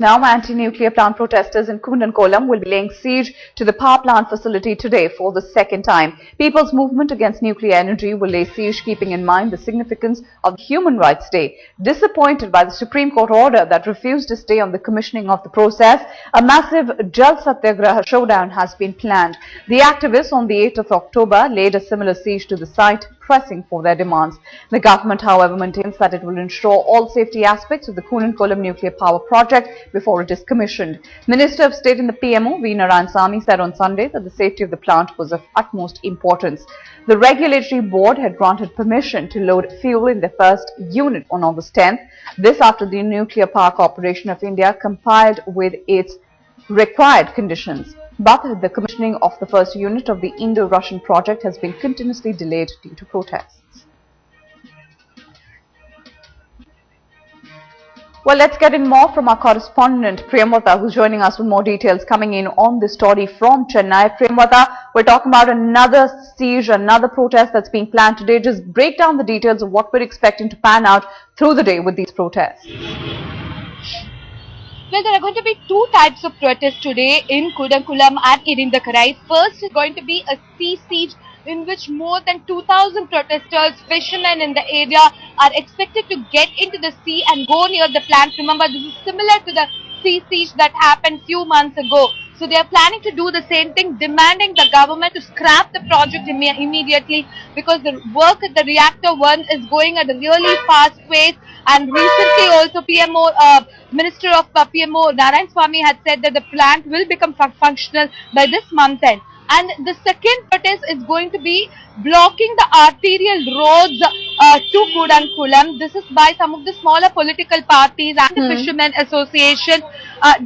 Now, anti-nuclear plant protesters in Kudankulam will be laying siege to the power plant facility today for the second time. People's Movement Against Nuclear Energy will lay siege, keeping in mind the significance of Human Rights Day. Disappointed by the Supreme Court order that refused to stay on the commissioning of the process, a massive Jal Satyagraha showdown has been planned. The activists on the 8th of October laid a similar siege to the site, pressing for their demands. The government, however, maintains that it will ensure all safety aspects of the Kudankulam nuclear power project before it is commissioned. Minister of State in the PMO, V. Narayanasamy, said on Sunday that the safety of the plant was of utmost importance. The regulatory board had granted permission to load fuel in the first unit on August 10th. This after the Nuclear Power Corporation of India complied with its required conditions. But the commissioning of the first unit of the Indo-Russian project has been continuously delayed due to protests. Well, let's get in more from our correspondent Priyamvata, who's joining us with more details coming in on this story from Chennai. Priyamvata, we're talking about another siege, another protest that's being planned today. Just break down the details of what we're expecting to pan out through the day with these protests. Well, there are going to be two types of protests today in Kudankulam and Irindakarai. First is going to be a sea siege in which more than 2,000 protesters, fishermen in the area are expected to get into the sea and go near the plant. Remember, this is similar to the sea siege that happened few months ago. So they are planning to do the same thing, demanding the government to scrap the project immediately because the work at the reactor 1 is going at a really fast pace. And recently also Minister of PMO Narayanasamy had said that the plant will become functional by this month end. And the second protest is going to be blocking the arterial roads to Kudankulam. This is by some of the smaller political parties and the Fishermen Association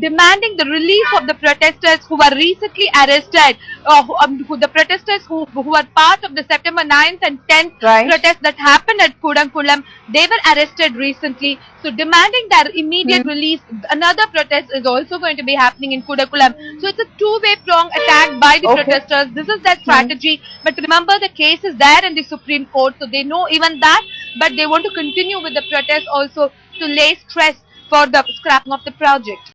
demanding the release of the protesters who were recently arrested. The protesters who were part of the September 9th and 10th protest that happened at Kudankulam, they were arrested recently. So demanding their immediate release. Another protest is also going to be happening in Kudankulam. So it's a two-way prong attack by the protesters. This is their strategy. But remember, the case is there in the Supreme Court. So they know even that. But they want to continue with the protest also to lay stress for the scrapping of the project.